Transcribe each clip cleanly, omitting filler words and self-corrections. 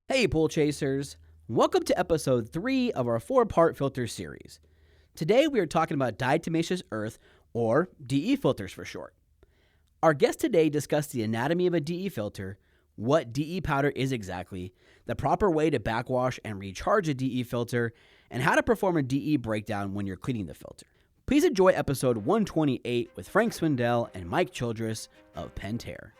Hey, pool chasers. Welcome to episode 3 of our 4-part filter series. Today we are talking about diatomaceous earth, or DE filters for short. Our guest today discussed the anatomy of a DE filter, what DE powder is exactly, the proper way to backwash and recharge a DE filter, and how to perform a DE breakdown when you're cleaning the filter. Please enjoy episode 128 with Frank Swindell and Mike Childress of Pentair.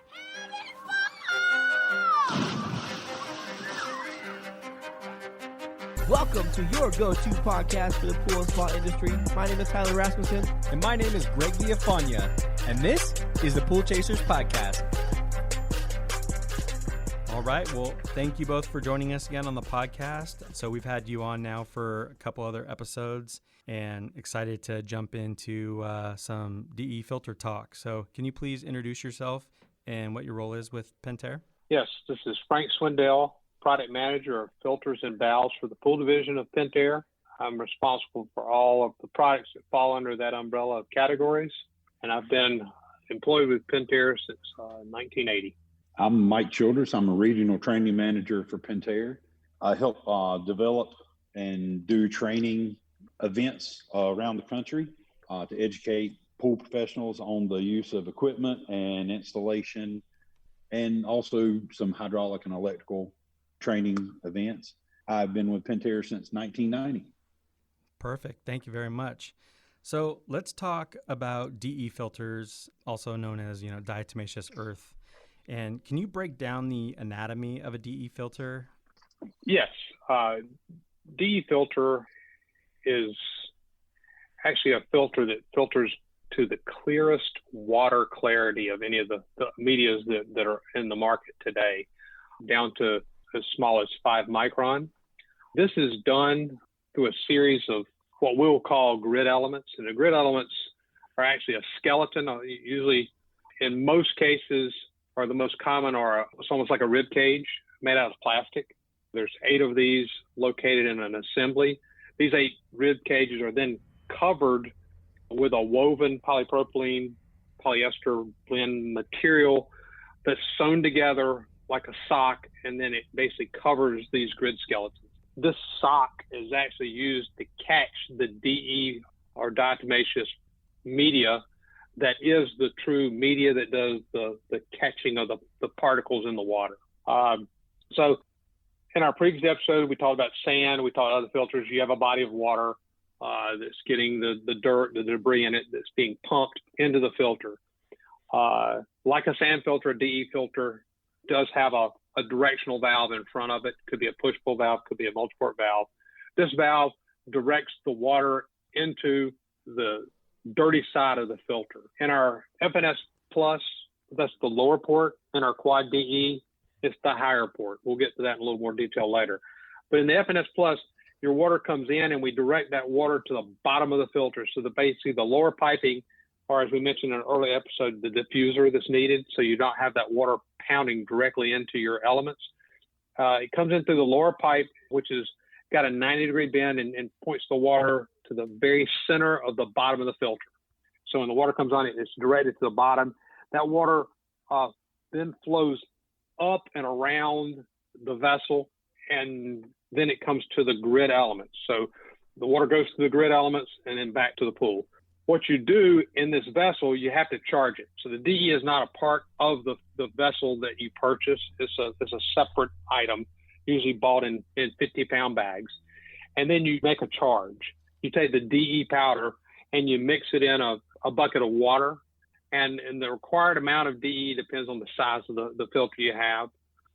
Welcome to your go-to podcast for the pool and spa industry. My name is Tyler Rasmussen. And my name is Greg Villafania. And this is the Pool Chasers Podcast. All right. Well, thank you both for joining us again on the podcast. So we've had you on now for a couple other episodes and excited to jump into some DE filter talk. So can you please introduce yourself and what your role is with Pentair? Yes, this is Frank Swindell, Product Manager of Filters and Valves for the Pool Division of Pentair. I'm responsible for all of the products that fall under that umbrella of categories, and I've been employed with Pentair since 1980. I'm Mike Childress. I'm a Regional Training Manager for Pentair. I help develop and do training events around the country to educate pool professionals on the use of equipment and installation, and also some hydraulic and electrical training events. I've been with Pentair since 1990. Perfect. Thank you very much. So let's talk about DE filters, also known as, diatomaceous earth. And can you break down the anatomy of a DE filter? Yes. DE filter is actually a filter that filters to the clearest water clarity of any of the medias that are in the market today, down to as small as 5 micron. This is done through a series of what we'll call grid elements. And the grid elements are actually a skeleton, usually in most cases, or the most common it's almost like a rib cage made out of plastic. There's 8 of these located in an assembly. These 8 rib cages are then covered with a woven polypropylene polyester blend material that's sewn together like a sock, and then it basically covers these grid skeletons. This sock is actually used to catch the DE or diatomaceous media that is the true media that does the catching of the particles in the water. So in our previous episode, we talked about sand, we talked about other filters. You have a body of water that's getting the dirt, the debris in it that's being pumped into the filter. Like a sand filter, a DE filter does have a directional valve in front of it. Could be a push-pull valve, could be a multi-port valve. This valve directs the water into the dirty side of the filter. In our FNS Plus, that's the lower port. In our Quad DE, it's the higher port. We'll get to that in a little more detail later. But in the FNS Plus, your water comes in and we direct that water to the bottom of the filter. So basically the lower piping, or as we mentioned in an early episode, the diffuser that's needed, so you don't have that water pounding directly into your elements. It comes in through the lower pipe, which has got a 90-degree bend and points the water to the very center of the bottom of the filter. So when the water comes on, it's directed to the bottom. That water then flows up and around the vessel, and then it comes to the grid elements. So the water goes to the grid elements and then back to the pool. What you do in this vessel, you have to charge it. So the DE is not a part of the vessel that you purchase. It's a separate item, usually bought in 50-pound bags. And then you make a charge. You take the DE powder and you mix it in a bucket of water. And the required amount of DE depends on the size of the filter you have.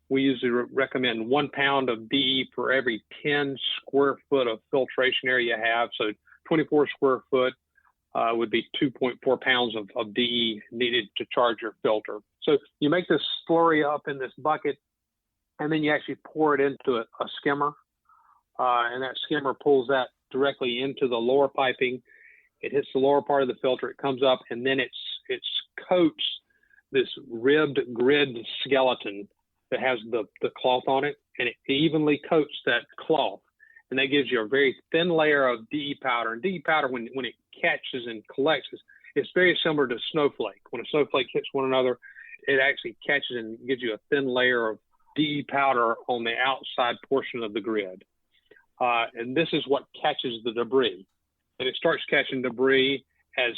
We usually recommend 1 pound of DE for every 10 square foot of filtration area you have. So 24 square foot would be 2.4 pounds of DE needed to charge your filter. So you make this slurry up in this bucket, and then you actually pour it into a skimmer, and that skimmer pulls that directly into the lower piping. It hits the lower part of the filter, it comes up, and then it coats this ribbed grid skeleton that has the cloth on it, and it evenly coats that cloth. And that gives you a very thin layer of DE powder. And DE powder, when it catches and collects, it's very similar to snowflake. When a snowflake hits one another, it actually catches and gives you a thin layer DE powder on the outside portion of the grid. And this is what catches the debris. And it starts catching debris as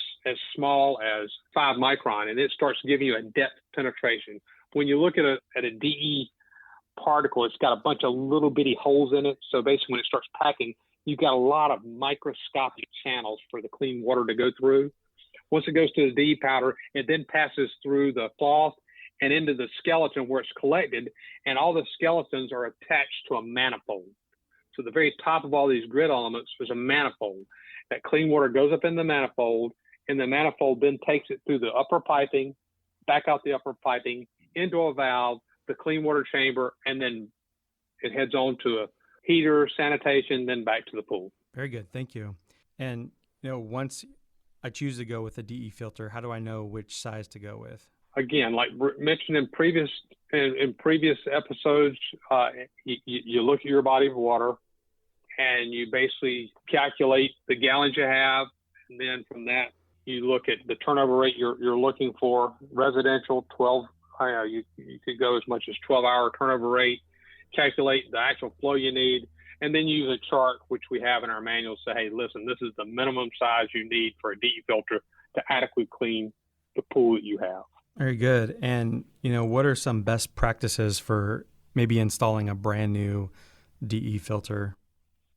small as 5 micron, and it starts giving you a depth penetration. When you look at a DE particle, it's got a bunch of little bitty holes in it. So basically when it starts packing, you've got a lot of microscopic channels for the clean water to go through. Once it goes to the DE powder, it then passes through the cloth and into the skeleton where it's collected, and all the skeletons are attached to a manifold. So the very top of all these grid elements is a manifold. That clean water goes up in the manifold, and the manifold then takes it through the upper piping, back out the upper piping, into a valve, the clean water chamber, and then it heads on to a heater, sanitation, then back to the pool. Very good. Thank you. And, once I choose to go with a DE filter, how do I know which size to go with? Again, like mentioned in previous episodes, you look at your body of water and you basically calculate the gallons you have, and then from that you look at the turnover rate you're looking for. Residential 12, you could go as much as 12-hour turnover rate. Calculate the actual flow you need, and then use a chart which we have in our manual. Say, hey, listen, this is the minimum size you need for a DE filter to adequately clean the pool that you have. Very good. And, what are some best practices for maybe installing a brand new DE filter?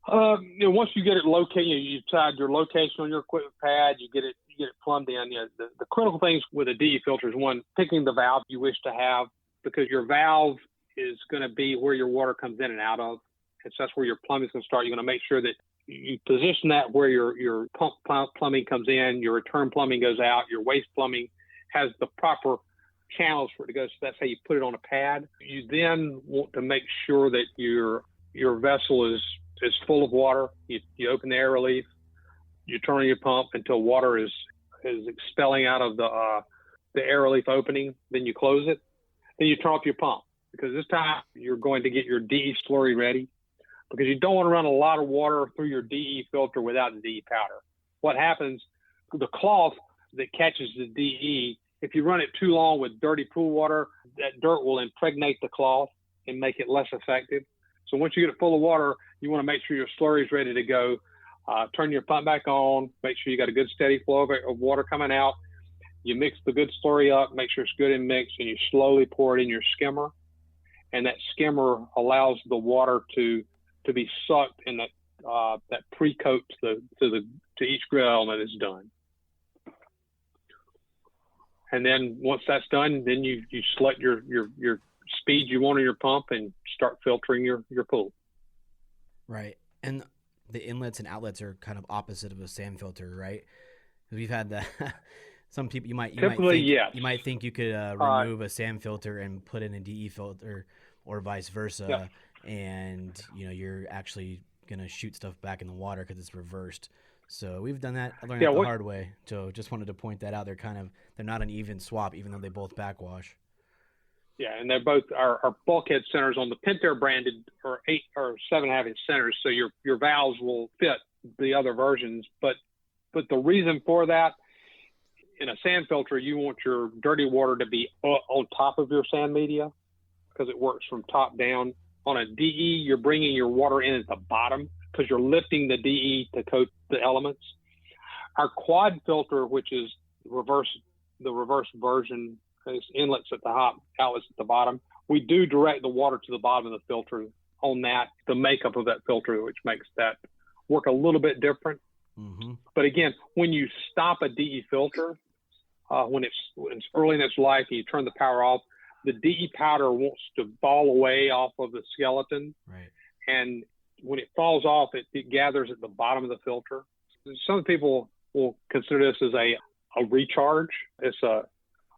Once you get it located, you decide your location on your equipment pad, you get it plumbed in. The critical things with a DE filter is, one, picking the valve you wish to have, because your valve is going to be where your water comes in and out of. And so that's where your plumbing is going to start. You're going to make sure that you position that where your pump plumbing comes in, your return plumbing goes out, your waste plumbing has the proper channels for it to go. So that's how you put it on a pad. You then want to make sure that your vessel is full of water. You open the air relief, you turn on your pump until water is expelling out of the air relief opening. Then you close it. Then you turn off your pump, because this time you're going to get your DE slurry ready, because you don't want to run a lot of water through your DE filter without the DE powder. What happens, the cloth that catches the DE, if you run it too long with dirty pool water, that dirt will impregnate the cloth and make it less effective. So once you get it full of water, you want to make sure your slurry is ready to go. Turn your pump back on, make sure you got a good steady flow of water coming out. You mix the good slurry up, make sure it's good and mixed, and you slowly pour it in your skimmer. And that skimmer allows the water to be sucked, and that pre-coat to each grid element is done. And then once that's done, then you select your speed you want on your pump and start filtering your pool. Right. And the inlets and outlets are kind of opposite of a sand filter, right? We've had that. Some people you might think you could remove a sand filter and put in a DE filter, or vice versa, yeah. And you're actually gonna shoot stuff back in the water because it's reversed. So we've done that. I learned it the hard way. So just wanted to point that out. They're not an even swap, even though they both backwash. Yeah, and they're both our bulkhead centers on the Pentair branded or 8 or 7.5 inch centers. So your valves will fit the other versions, but the reason for that, in a sand filter, you want your dirty water to be on top of your sand media, because it works from top down. On a DE, you're bringing your water in at the bottom, because you're lifting the DE to coat the elements. Our quad filter, which is the reverse version, is inlets at the top, outlets at the bottom. We do direct the water to the bottom of the filter on that, the makeup of that filter, which makes that work a little bit different. Mm-hmm. But again, when you stop a DE filter, when it's early in its life and you turn the power off, the DE powder wants to fall away off of the skeleton. Right. And when it falls off, it gathers at the bottom of the filter. Some people will consider this as a recharge. It's a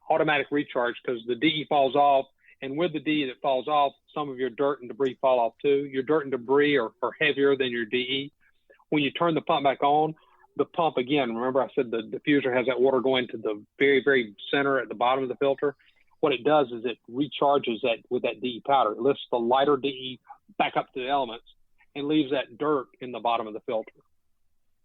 automatic recharge, because the DE falls off, and with the DE that falls off, some of your dirt and debris fall off too. Your dirt and debris are heavier than your DE. When you turn the pump back on, the pump, again, remember I said the diffuser has that water going to the very, very center at the bottom of the filter. What it does is it recharges that with that DE powder. It lifts the lighter DE back up to the elements and leaves that dirt in the bottom of the filter.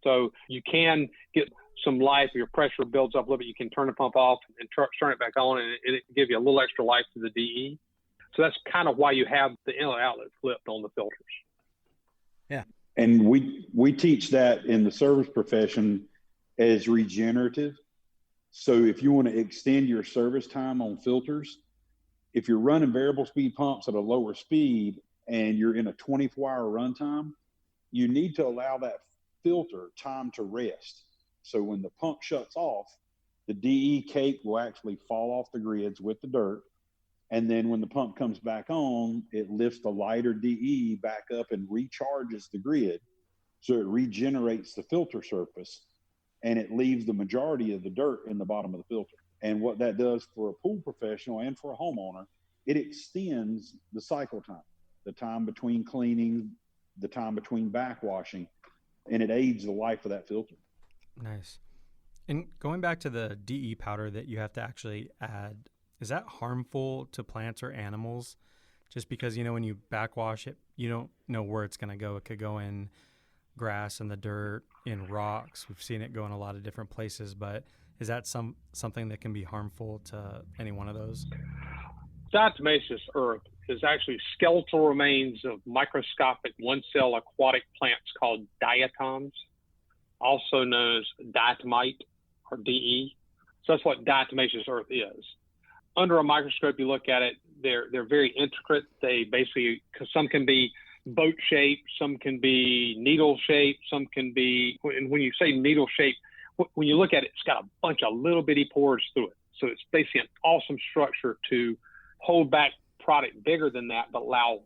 So you can get some life. Your pressure builds up a little bit. You can turn the pump off and turn it back on, and it can give you a little extra life to the DE. So that's kind of why you have the inlet outlet flipped on the filters. Yeah. And we teach that in the service profession as regenerative. So if you want to extend your service time on filters, if you're running variable speed pumps at a lower speed and you're in a 24-hour runtime, you need to allow that filter time to rest. So when the pump shuts off, the DE cake will actually fall off the grids with the dirt. And then when the pump comes back on, it lifts the lighter DE back up and recharges the grid. So it regenerates the filter surface and it leaves the majority of the dirt in the bottom of the filter. And what that does for a pool professional and for a homeowner, it extends the cycle time, the time between cleaning, the time between backwashing, and it aids the life of that filter. Nice. And going back to the DE powder that you have to actually add, is that harmful to plants or animals? Just because, when you backwash it, you don't know where it's going to go. It could go in grass, in the dirt, in rocks. We've seen it go in a lot of different places, but is that something that can be harmful to any one of those? Diatomaceous earth is actually skeletal remains of microscopic one-cell aquatic plants called diatoms, also known as diatomite or DE. So that's what diatomaceous earth is. Under a microscope, you look at it, they're very intricate. They basically, some can be boat shaped, some can be needle shaped, some can be, and when you say needle shaped, when you look at it, it's got a bunch of little bitty pores through it. So it's basically an awesome structure to hold back product bigger than that, but allow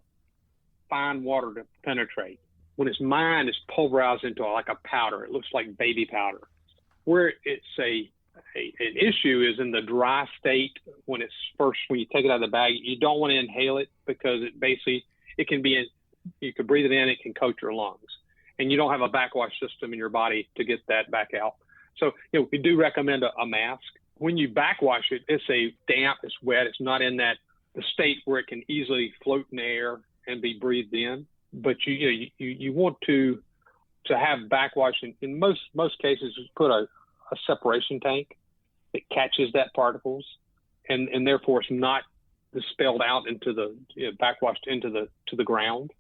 fine water to penetrate. When it's mined, it's pulverized into like a powder. It looks like baby powder. Where it's an issue is in the dry state when you take it out of the bag. You don't want to inhale it because you could breathe it in, it can coat your lungs, and you don't have a backwash system in your body to get that back out. So we do recommend a mask. When you backwash it, it's damp, it's wet, it's not in the state where it can easily float in the air and be breathed in. But you want to have backwash in most cases. Put a separation tank that catches that particles, and therefore it's not dispelled out into the backwashed into the ground.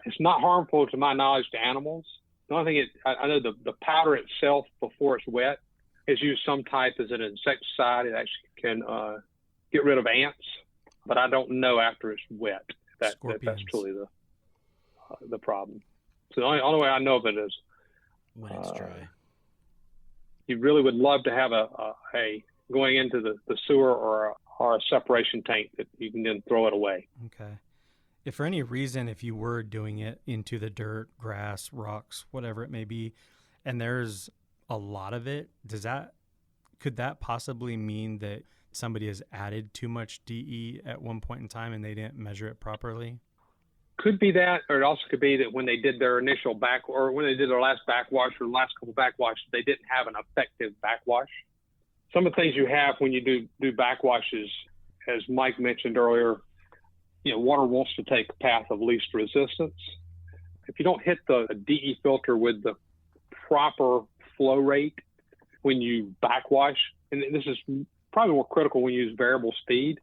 It's not harmful, to my knowledge, to animals. The only thing I know the powder itself before it's wet is used some type as an insecticide. It actually can get rid of ants, but I don't know after it's wet that's truly the problem. So the only way I know of it is when it's dry. You really would love to have a going into the sewer or a separation tank that you can then throw it away. Okay. If for any reason, if you were doing it into the dirt, grass, rocks, whatever it may be, and there's a lot of it, could that possibly mean that somebody has added too much DE at one point in time and they didn't measure it properly? Could be that, or it also could be that when they did their initial when they did their last backwash or the last couple backwashes, they didn't have an effective backwash. Some of the things you have when you do backwashes, as Mike mentioned earlier, water wants to take the path of least resistance. If you don't hit the DE filter with the proper flow rate when you backwash, and this is probably more critical when you use variable speed,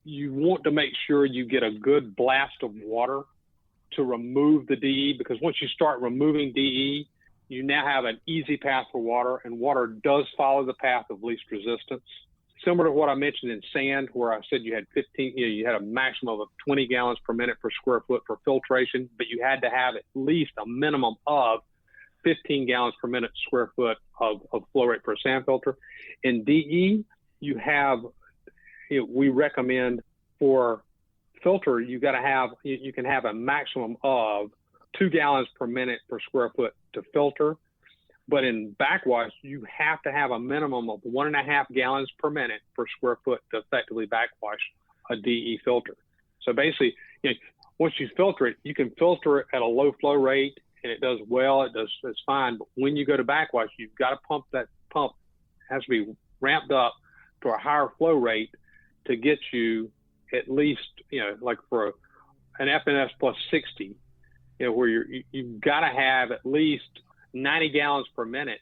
you want to make sure you get a good blast of water to remove the DE, because once you start removing DE, you now have an easy path for water, and water does follow the path of least resistance. Similar to what I mentioned in sand, where I said you had you had a maximum of 20 gallons per minute per square foot for filtration, but you had to have at least a minimum of 15 gallons per minute square foot of flow rate per sand filter. In DE, we recommend for filter, you can have a maximum of 2 gallons per minute per square foot to filter. But in backwash, you have to have a minimum of 1.5 gallons per minute per square foot to effectively backwash a DE filter. So basically, once you filter it, you can filter it at a low flow rate and it does well, it's fine. But when you go to backwash, you've got to pump has to be ramped up to a higher flow rate to get you at least, like for an FNS plus 60, where you've got to have at least 90 gallons per minute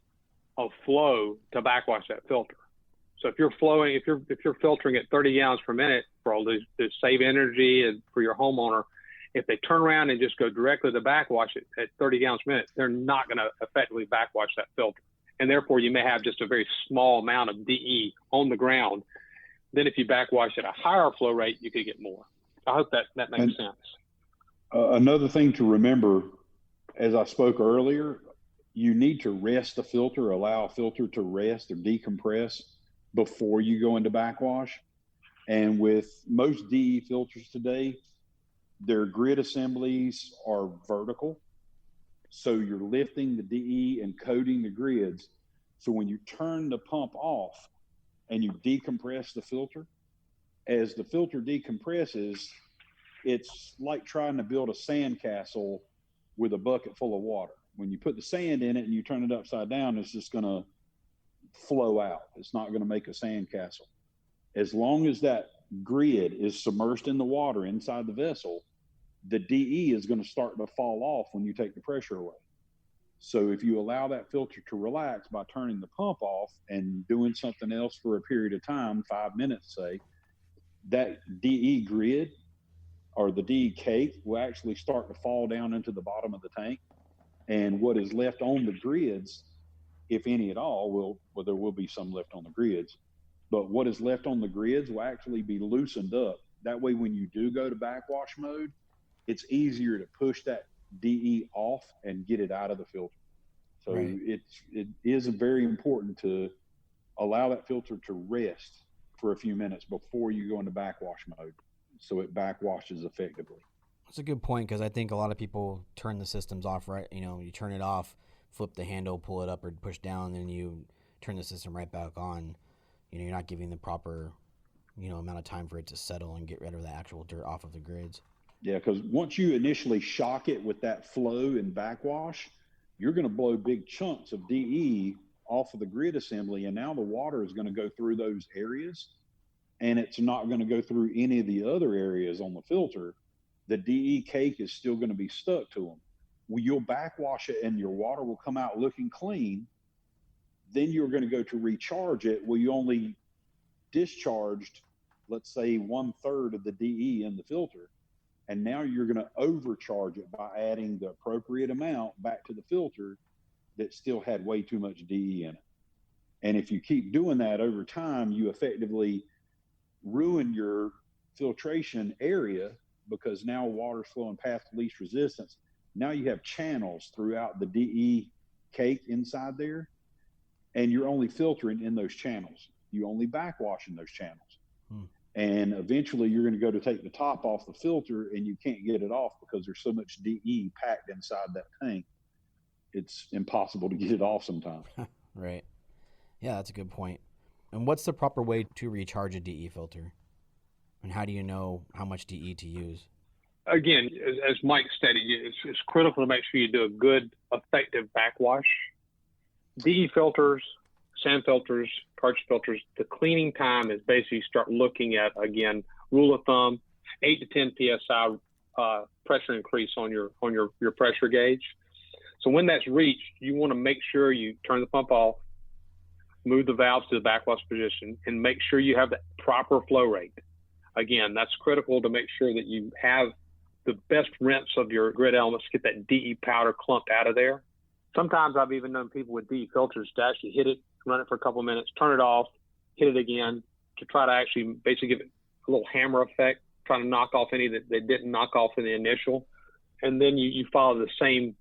of flow to backwash that filter. So if you're flowing, if you're filtering at 30 gallons per minute for all to save energy and for your homeowner, if they turn around and just go directly to backwash at 30 gallons per minute, they're not going to effectively backwash that filter. And therefore, you may have just a very small amount of DE on the ground. Then if you backwash at a higher flow rate, you could get more. I hope that makes sense. Another thing to remember, as I spoke earlier, you need to rest the filter, allow a filter to rest or decompress before you go into backwash. And with most DE filters today, their grid assemblies are vertical. So you're lifting the DE and coating the grids. So when you turn the pump off and you decompress the filter, as the filter decompresses, it's like trying to build a sandcastle with a bucket full of water. When you put the sand in it and you turn it upside down, it's just going to flow out. It's not going to make a sandcastle. As long as that grid is submerged in the water inside the vessel, the DE is going to start to fall off when you take the pressure away. So if you allow that filter to relax by turning the pump off and doing something else for a period of time, 5 minutes, say, that DE grid or the DE cake will actually start to fall down into the bottom of the tank. And what is left on the grids, if any at all, there will be some left on the grids, but what is left on the grids will actually be loosened up. That way, when you do go to backwash mode, it's easier to push that DE off and get it out of the filter. So Right. it is very important to allow that filter to rest for a few minutes before you go into backwash mode, so it backwashes effectively. That's a good point, because I think a lot of people turn the systems off, right? You know, you turn it off, flip the handle, pull it up or push down, then you turn the system right back on. You know, you're not giving the proper, amount of time for it to settle and get rid of the actual dirt off of the grids. Yeah, because once you initially shock it with that flow and backwash, you're going to blow big chunks of DE off of the grid assembly, and now the water is going to go through those areas, and it's not going to go through any of the other areas on the filter. The DE cake is still going to be stuck to them. Well, you'll backwash it and your water will come out looking clean. Then you're going to go to recharge it. Well, you only discharged, let's say, 1/3 of the DE in the filter. And now you're going to overcharge it by adding the appropriate amount back to the filter that still had way too much DE in it. And if you keep doing that over time, you effectively ruin your filtration area, because now water's flowing past the least resistance. Now you have channels throughout the DE cake inside there, and you're only filtering in those channels. You only backwash in those channels. And eventually you're going to go to take the top off the filter and you can't get it off because there's so much DE packed inside that tank. It's impossible to get it off sometimes. Right. Yeah, that's a good point. And what's the proper way to recharge a DE filter? And how do you know how much DE to use? Again, as Mike stated, it's critical to make sure you do a good, effective backwash. DE filters, sand filters, cartridge filters, the cleaning time is basically start looking at, again, rule of thumb, 8 to 10 psi pressure increase on your pressure gauge. So when that's reached, you want to make sure you turn the pump off, move the valves to the backwash position, and make sure you have the proper flow rate. Again, that's critical to make sure that you have the best rinse of your grid elements, get that DE powder clumped out of there. Sometimes I've even known people with DE filters to actually hit it, run it for a couple of minutes, turn it off, hit it again, to try to actually basically give it a little hammer effect, try to knock off any that they didn't knock off in the initial. And then you follow the same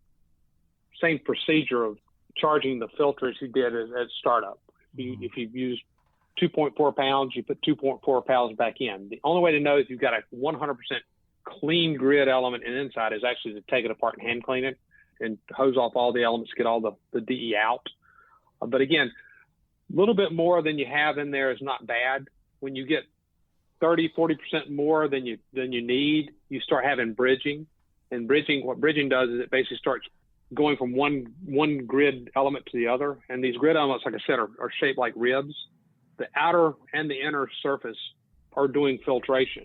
procedure of charging the filter as you did at startup. If you've used 2.4 pounds, you put 2.4 pounds back in. The only way to know if you've got a 100% clean grid element and inside is actually to take it apart and hand clean it and hose off all the elements, get all the DE out. But again, a little bit more than you have in there is not bad. When you get 30-40% more than you need, you start having bridging. And what bridging does is it basically starts going from one grid element to the other. And these grid elements, like I said, are shaped like ribs. The outer and the inner surface are doing filtration.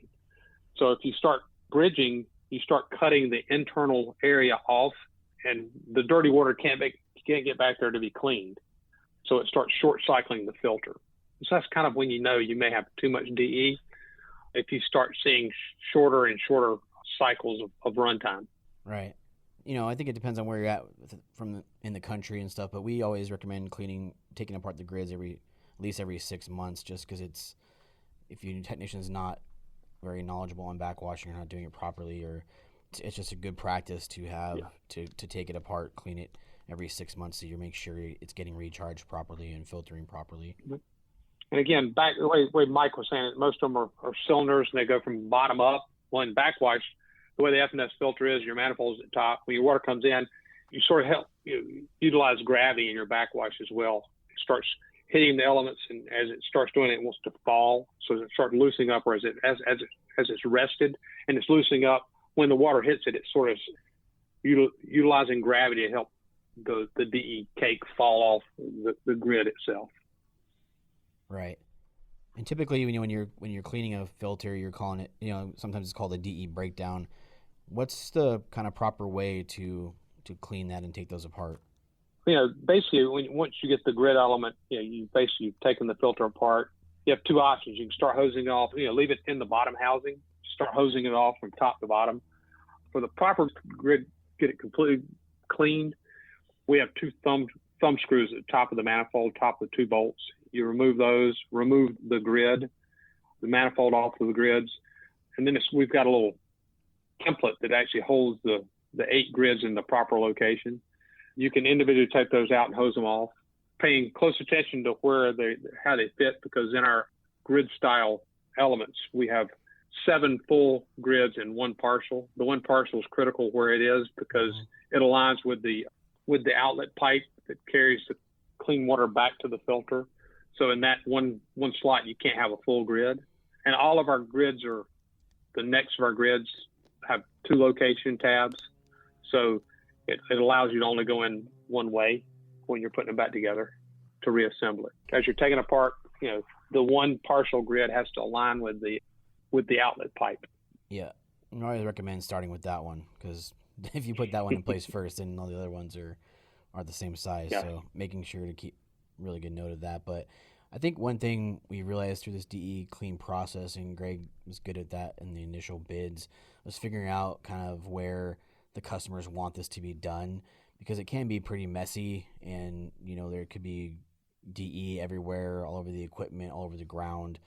So if you start bridging, you start cutting the internal area off, and the dirty water can't get back there to be cleaned. So it starts short cycling the filter. So that's kind of when you know you may have too much DE, if you start seeing shorter and shorter cycles of runtime. Right. I think it depends on where you're at in the country and stuff, but we always recommend taking apart the grids at least every 6 months, just because if your technician's not very knowledgeable on backwashing or not doing it properly, or it's just a good practice to have to take it apart, clean it every 6 months, so you make sure it's getting recharged properly and filtering properly. And again, back the way Mike was saying, most of them are cylinders and they go from bottom up. Well, in backwash, the way the F&S filter is, your manifold's at the top. When your water comes in, you sort of utilize gravity in your backwash as well. It starts hitting the elements, and as it starts doing it, it wants to fall. So as it starts loosening up, or as it's rested and it's loosening up, when the water hits it, it's sort of utilizing gravity to help the DE cake fall off the grid itself. Right. And typically, when you're cleaning a filter, you're calling it, sometimes it's called a DE breakdown. What's the kind of proper way to clean that and take those apart? Basically, once you get the grid element, you've taken the filter apart. You have two options. You can start hosing it off, leave it in the bottom housing, start hosing it off from top to bottom. For the proper grid, get it completely cleaned, we have two thumb screws at the top of the manifold, top of the two bolts. You remove those, remove the grid, the manifold off of the grids, and then we've got a little template that actually holds the 8 grids in the proper location. You can individually take those out and hose them off, paying close attention to how they fit, because in our grid style elements, we have 7 full grids and 1 partial. The 1 partial is critical where it is, because it aligns with the outlet pipe that carries the clean water back to the filter. So in that one slot, you can't have a full grid. And all of our grids the necks of our grids have 2 location tabs. So it allows you to only go in one way when you're putting them back together to reassemble it. As you're taking apart, the 1 partial grid has to align with the outlet pipe. Yeah. I always recommend starting with that one, because if you put that one in place first, then all the other ones are the same size. Yeah. So making sure to keep really good note of that. But I think one thing we realized through this DE clean process, and Greg was good at that in the initial bids, was figuring out kind of where the customers want this to be done, because it can be pretty messy, and there could be DE everywhere, all over the equipment, all over the ground.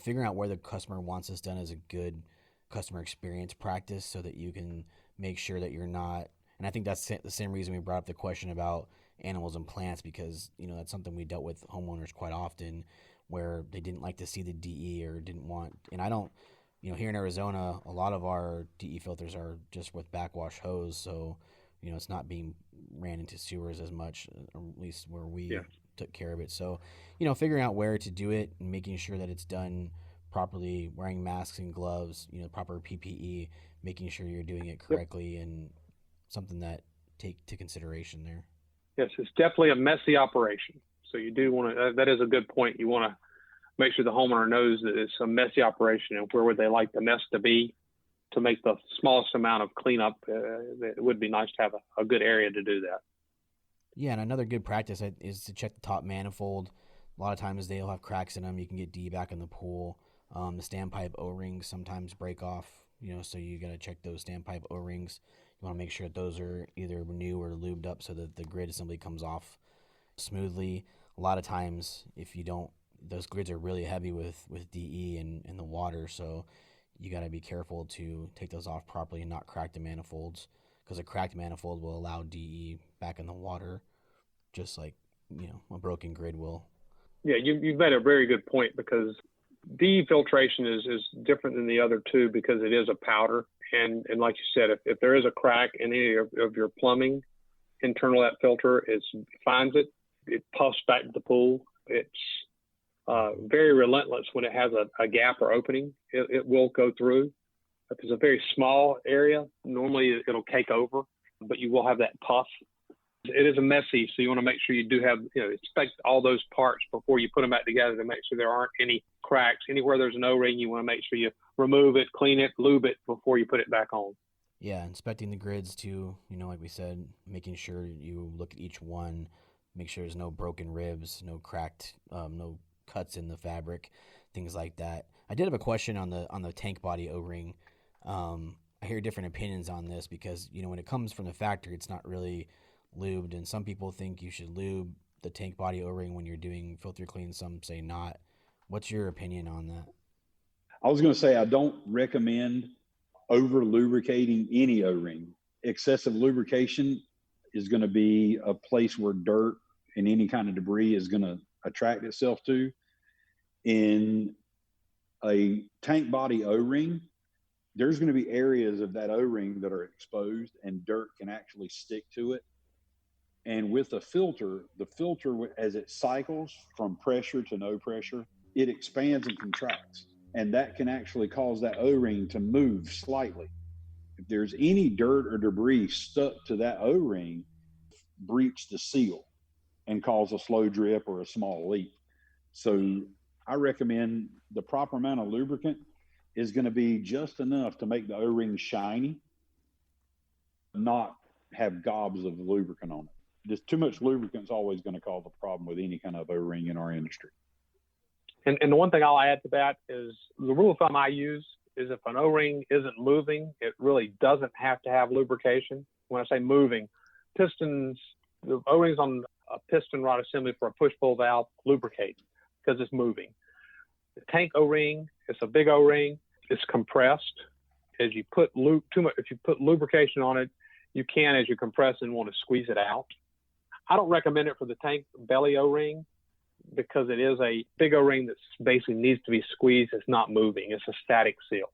Figuring out where the customer wants this done is a good customer experience practice, so that you can make sure that you're not. And I think that's the same reason we brought up the question about animals and plants, because that's something we dealt with homeowners quite often, where they didn't like to see the DE or didn't want. And I don't, here in Arizona, a lot of our DE filters are just with backwash hose, so it's not being ran into sewers as much, or at least where we took care of it. So figuring out where to do it and making sure that it's done properly, wearing masks and gloves, proper PPE, making sure you're doing it correctly, and something that take to consideration there. Yes, it's definitely a messy operation. So you do want to, that is a good point. You want to make sure the homeowner knows that it's a messy operation, and where would they like the mess to be to make the smallest amount of cleanup. It would be nice to have a good area to do that. Yeah, and another good practice is to check the top manifold. A lot of times they'll have cracks in them. You can get D back in the pool. The standpipe O-rings sometimes break off, so you got to check those standpipe O-rings. You want to make sure that those are either new or lubed up so that the grid assembly comes off smoothly. A lot of times, if you don't, those grids are really heavy with DE and the water, so you got to be careful to take those off properly and not crack the manifolds, because a cracked manifold will allow DE back in the water, just like a broken grid will. Yeah, you've made a very good point, because DE filtration is different than the other two because it is a powder. And like you said, if there is a crack in any of your plumbing internal that filter, it finds it puffs back to the pool. It's very relentless when it has a gap or opening. It will go through. If it's a very small area, normally it'll cake over, but you will have that puff. It is a messy, so you want to make sure you do have, inspect all those parts before you put them back together to make sure there aren't any cracks. Anywhere there's an O-ring, you want to make sure you remove it, clean it, lube it before you put it back on. Yeah, inspecting the grids too, like we said, making sure you look at each one, make sure there's no broken ribs, no cracked, no cuts in the fabric, things like that. I did have a question on the tank body O-ring. I hear different opinions on this because, when it comes from the factory, it's not really lubed, and some people think you should lube the tank body O-ring when you're doing filter clean. Some say not. What's your opinion on that? I was going to say I don't recommend over lubricating any O-ring. Excessive lubrication is going to be a place where dirt and any kind of debris is going to attract itself to. In a tank body O-ring, there's going to be areas of that O-ring that are exposed and dirt can actually stick to it. And with the filter, as it cycles from pressure to no pressure, it expands and contracts. And that can actually cause that O-ring to move slightly. If there's any dirt or debris stuck to that O-ring, breach the seal and cause a slow drip or a small leak. So I recommend the proper amount of lubricant is going to be just enough to make the O-ring shiny, not have gobs of lubricant on it. Just too much lubricant is always going to cause a problem with any kind of O-ring in our industry. And the one thing I'll add to that is the rule of thumb I use is if an O-ring isn't moving, it really doesn't have to have lubrication. When I say moving, pistons, the O-rings on a piston rod assembly for a push-pull valve lubricate because it's moving. The tank O-ring, it's a big O-ring, it's compressed. As you put if you put lubrication on it, you can, as you compress and want to squeeze it out. I don't recommend it for the tank belly O-ring because it is a big O-ring that basically needs to be squeezed. It's not moving. It's a static seal.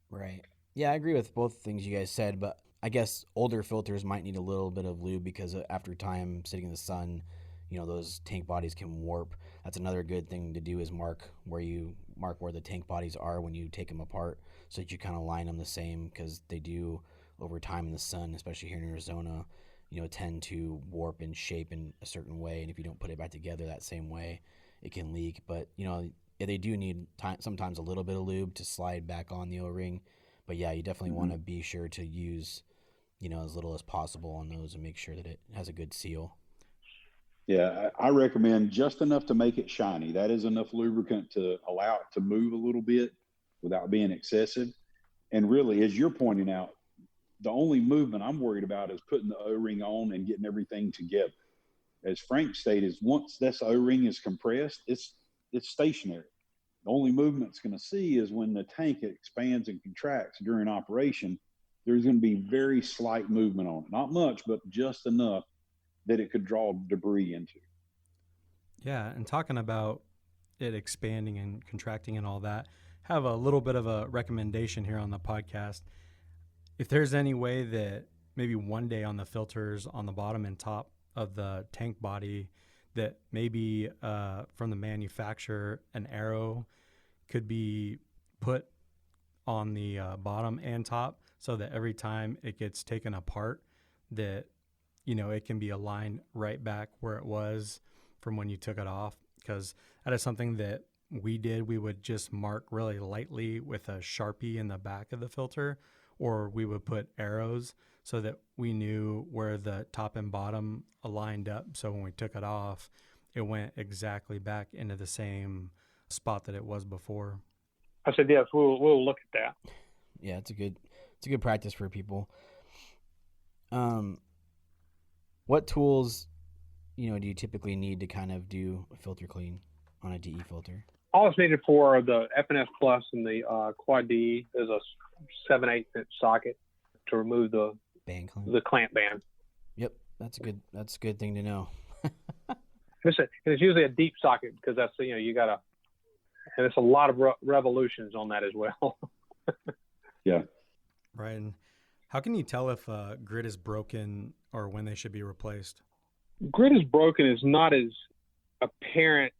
Right. Yeah, I agree with both things you guys said, but I guess older filters might need a little bit of lube because after time sitting in the sun, those tank bodies can warp. That's another good thing to do is mark where the tank bodies are when you take them apart so that you kind of line them the same because they do over time in the sun, especially here in Arizona, tend to warp and shape in a certain way. And if you don't put it back together that same way, it can leak. But, they do need sometimes a little bit of lube to slide back on the O-ring. But, yeah, you definitely want to be sure to use, as little as possible on those and make sure that it has a good seal. Yeah, I recommend just enough to make it shiny. That is enough lubricant to allow it to move a little bit without being excessive. And really, as you're pointing out, the only movement I'm worried about is putting the O-ring on and getting everything together. As Frank stated, once this O-ring is compressed, it's stationary. The only movement it's going to see is when the tank expands and contracts during operation, there's going to be very slight movement on it. Not much, but just enough that it could draw debris into. Yeah, and talking about it expanding and contracting and all that, have a little bit of a recommendation here on the podcast. If there's any way that maybe one day on the filters on the bottom and top of the tank body that maybe from the manufacturer an arrow could be put on the bottom and top so that every time it gets taken apart that it can be aligned right back where it was from when you took it off, because that is something that we did. We would just mark really lightly with a Sharpie in the back of the filter, or we would put arrows so that we knew where the top and bottom aligned up. So when we took it off, it went exactly back into the same spot that it was before. I said, yes, we'll look at that. Yeah, it's a good practice for people. What tools, do you typically need to kind of do a filter clean on a DE filter? All it's needed for the FNS Plus and the Quad DE is a 7/8 inch socket to remove the clamp band. Yep, that's a good thing to know. It's usually a deep socket because that's you gotta, and it's a lot of revolutions on that as well. Yeah. Right. And how can you tell if a grid is broken or when they should be replaced? Grid is broken is not as apparent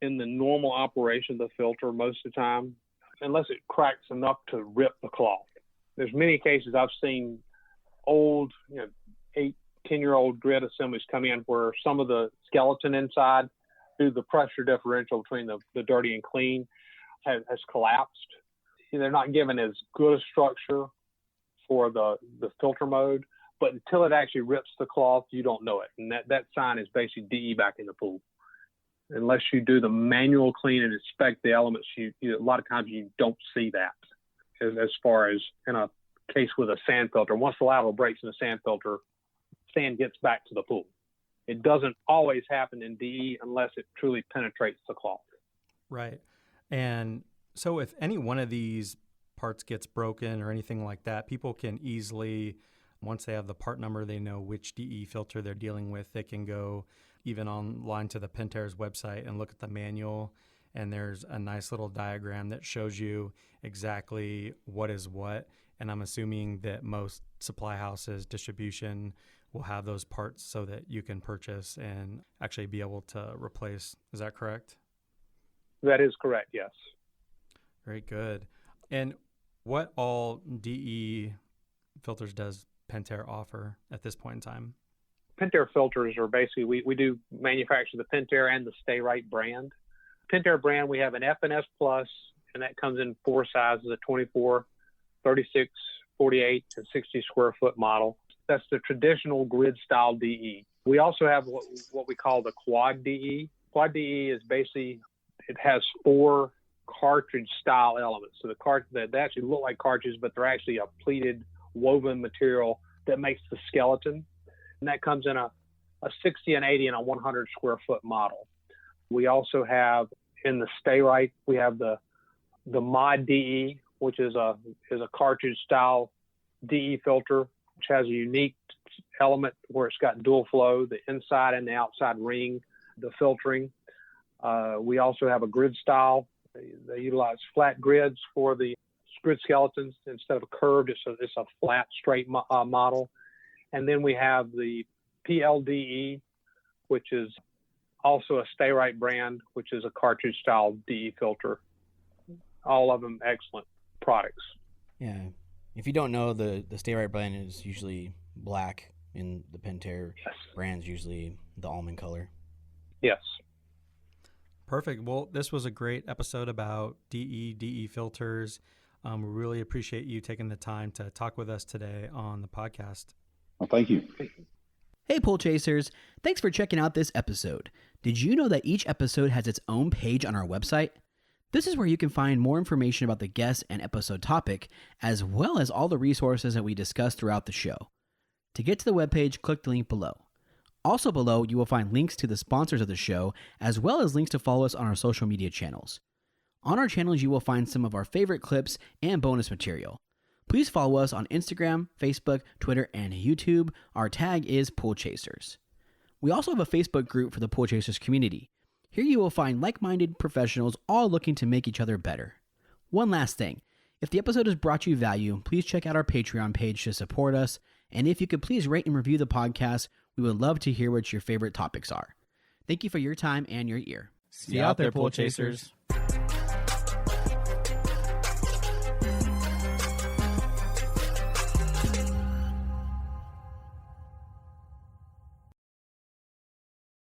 in the normal operation of the filter most of the time, unless it cracks enough to rip the cloth. There's many cases I've seen old, 8-10-year-old grid assemblies come in where some of the skeleton inside, due to the pressure differential between the dirty and clean, has collapsed. They're not given as good a structure for the filter mode, but until it actually rips the cloth, you don't know it. And that sign is basically DE back in the pool. unless you do the manual clean and inspect the elements, you a lot of times you don't see that. As far as in a case with a sand filter, once the lateral breaks in a sand filter, sand gets back to the pool. It doesn't always happen in DE unless it truly penetrates the cloth. Right. And so if any one of these parts gets broken or anything like that, people can easily, once they have the part number, they know which DE filter they're dealing with. They can go even online to the Pentair's website and look at the manual, and there's a nice little diagram that shows you exactly what is what. And I'm assuming that most supply houses, distribution, will have those parts so that you can purchase and actually be able to replace. Is that correct? That is correct, yes. Very good. And what all DE filters does Pentair offer at this point in time? Pentair filters are basically, we do manufacture the Pentair and the Stay Right brand. Pentair brand, we have an F&S Plus, and that comes in 4 sizes, a 24, 36, 48, and 60 square foot model. That's the traditional grid style DE. We also have what we call the Quad DE. Quad DE is basically, it has 4 cartridge style elements. So they actually look like cartridges, but they're actually a pleated woven material that makes the skeleton. And that comes in a 60, an 80, and a 100 square foot model. We also have in the Stay Right, we have the Mod DE, which is a cartridge style DE filter, which has a unique element where it's got dual flow, the inside and the outside ring, the filtering. We also have a grid style. They utilize flat grids for the grid skeletons instead of a curved. It's a flat, straight model. And then we have the PLDE, which is also a Stay Right brand, which is a cartridge style DE filter. All of them excellent products. Yeah. If you don't know, the Stay Right brand is usually black, and the Pentair brand's usually the almond color. Yes. Perfect. Well, this was a great episode about DE filters. We really appreciate you taking the time to talk with us today on the podcast. Well, thank you. Hey, Pool Chasers. Thanks for checking out this episode. Did you know that each episode has its own page on our website? This is where you can find more information about the guest and episode topic, as well as all the resources that we discuss throughout the show. To get to the webpage, click the link below. Also below, you will find links to the sponsors of the show, as well as links to follow us on our social media channels. On our channels, you will find some of our favorite clips and bonus material. Please follow us on Instagram, Facebook, Twitter, and YouTube. Our tag is Pool Chasers. We also have a Facebook group for the Pool Chasers community. Here you will find like-minded professionals all looking to make each other better. One last thing. If the episode has brought you value, please check out our Patreon page to support us. And if you could please rate and review the podcast, we would love to hear what your favorite topics are. Thank you for your time and your ear. See you out there, Pool Chasers.